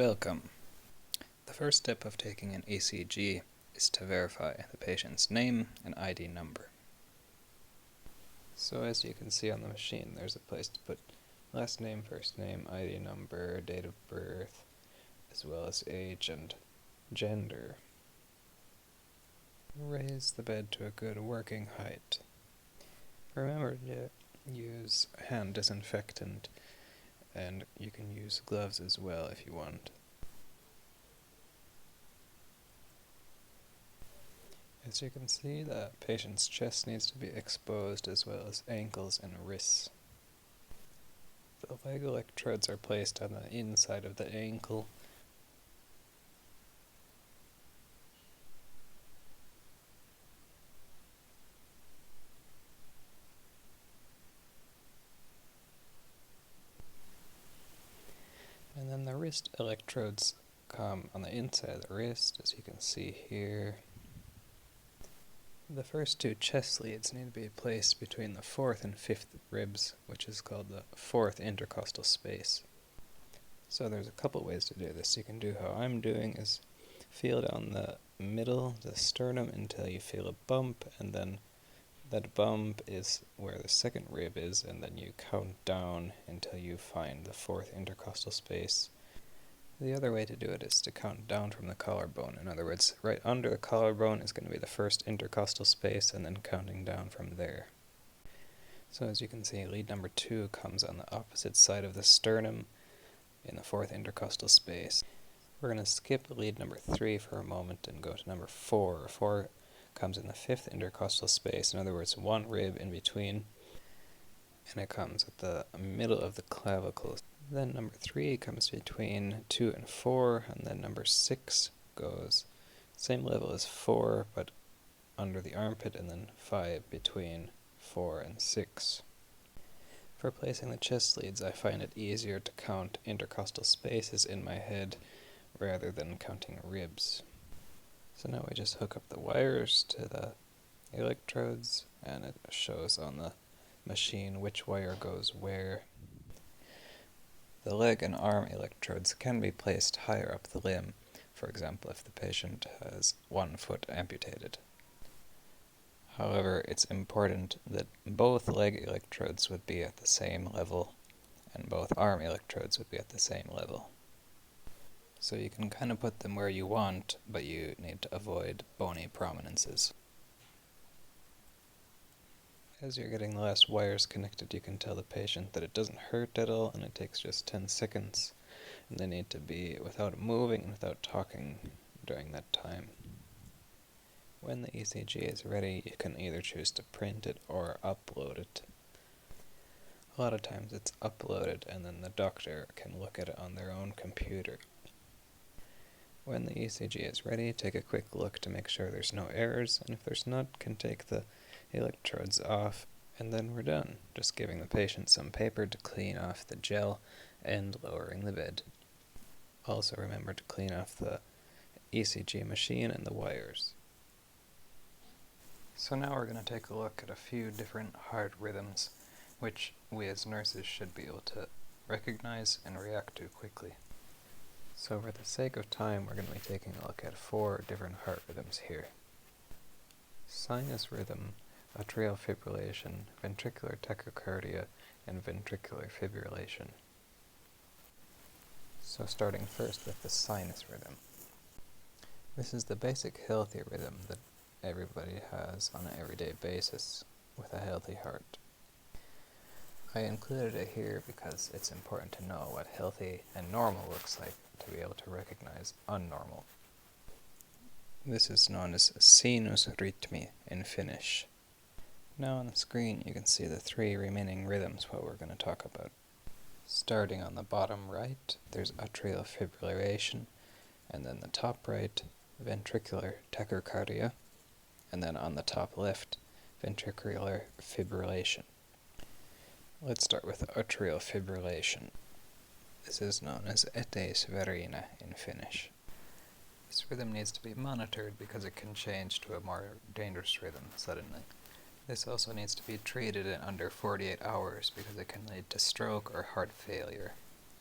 Welcome. The first step of taking an ECG is to verify the patient's name and ID number. So as you can see on the machine, there's a place to put last name, first name, ID number, date of birth, as well as age and gender. Raise the bed to a good working height. Remember to use hand disinfectant, and you can use gloves as well if you want. As you can see, the patient's chest needs to be exposed as well as ankles and wrists. The leg electrodes are placed on the inside of the ankle. And then the wrist electrodes come on the inside of the wrist, as you can see here. The first two chest leads need to be placed between the fourth and fifth ribs, which is called the fourth intercostal space. So there's a couple ways to do this. You can do how I'm doing, is feel down the middle, the sternum, until you feel a bump, and then that bump is where the second rib is, and then you count down until you find the fourth intercostal space. The other way to do it is to count down from the collarbone. In other words, right under the collarbone is going to be the first intercostal space, and then counting down from there. So as you can see, lead number 2 comes on the opposite side of the sternum in the fourth intercostal space. We're going to skip lead number 3 for a moment and go to number 4. 4 comes in the fifth intercostal space, in other words, one rib in between, and it comes at the middle of the clavicle. Then number 3 comes between 2 and 4, and then number 6 goes same level as 4, but under the armpit, and then 5 between 4 and 6. For placing the chest leads, I find it easier to count intercostal spaces in my head rather than counting ribs. So now we just hook up the wires to the electrodes, and it shows on the machine which wire goes where. The leg and arm electrodes can be placed higher up the limb, for example if the patient has one foot amputated. However, it's important that both leg electrodes would be at the same level, and both arm electrodes would be at the same level. So you can kind of put them where you want, but you need to avoid bony prominences. As you're getting the last wires connected, you can tell the patient that it doesn't hurt at all, and it takes just 10 seconds, and they need to be without moving and without talking during that time. When the ECG is ready, you can either choose to print it or upload it. A lot of times it's uploaded, and then the doctor can look at it on their own computer. When the ECG is ready, take a quick look to make sure there's no errors, and if there's not, can take the electrodes off, and then we're done, just giving the patient some paper to clean off the gel and lowering the bed. Also remember to clean off the ECG machine and the wires. So now we're going to take a look at a few different heart rhythms, which we as nurses should be able to recognize and react to quickly. So for the sake of time, we're going to be taking a look at 4 different heart rhythms here. Sinus rhythm, atrial fibrillation, ventricular tachycardia, and ventricular fibrillation. So starting first with the sinus rhythm. This is the basic healthy rhythm that everybody has on an everyday basis with a healthy heart. I included it here because it's important to know what healthy and normal looks like to be able to recognize unnormal. This is known as sinus rytmi in Finnish. Now on the screen you can see the 3 remaining rhythms what we're going to talk about. Starting on the bottom right, there's atrial fibrillation, and then the top right, ventricular tachycardia, and then on the top left, ventricular fibrillation. Let's start with atrial fibrillation. This is known as eteisverina in Finnish. This rhythm needs to be monitored because it can change to a more dangerous rhythm suddenly. This also needs to be treated in under 48 hours because it can lead to stroke or heart failure.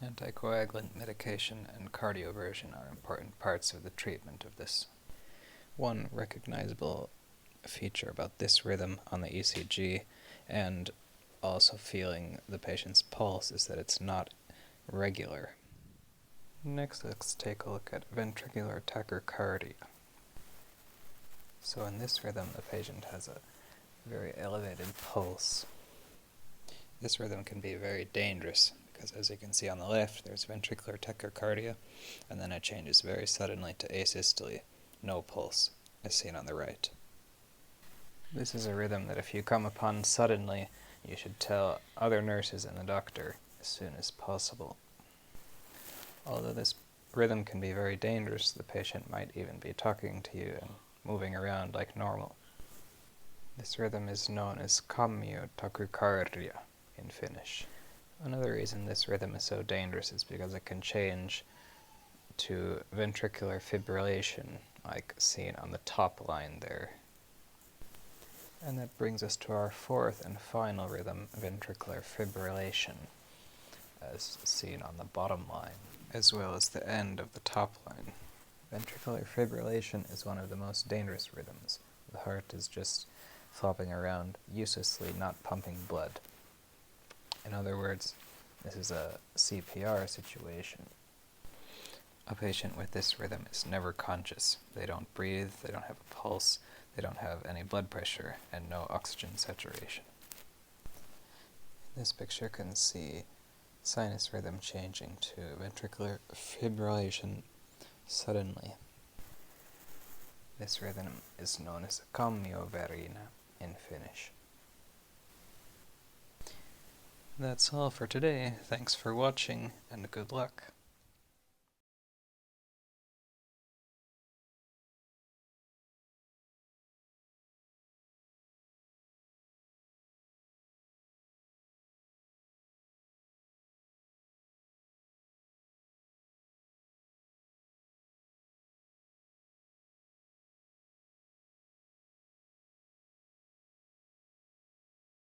Anticoagulant medication and cardioversion are important parts of the treatment of this. One recognizable feature about this rhythm on the ECG and also feeling the patient's pulse is that it's not regular. Next, let's take a look at ventricular tachycardia. So in this rhythm, the patient has a very elevated pulse. This rhythm can be very dangerous because, as you can see on the left, there's ventricular tachycardia, and then it changes very suddenly to asystole, no pulse, as seen on the right. This is a rhythm that if you come upon suddenly, you should tell other nurses and the doctor as soon as possible. Although this rhythm can be very dangerous, the patient might even be talking to you and moving around like normal. This rhythm is known as tachycardia in Finnish. Another reason this rhythm is so dangerous is because it can change to ventricular fibrillation, like seen on the top line there. And that brings us to our fourth and final rhythm, ventricular fibrillation, as seen on the bottom line, as well as the end of the top line. Ventricular fibrillation is one of the most dangerous rhythms. The heart is just flopping around, uselessly not pumping blood. In other words, this is a CPR situation. A patient with this rhythm is never conscious. They don't breathe, they don't have a pulse, they don't have any blood pressure, and no oxygen saturation. In this picture you can see sinus rhythm changing to ventricular fibrillation suddenly. This rhythm is known as kammioverina in Finnish. That's all for today. Thanks for watching, and good luck.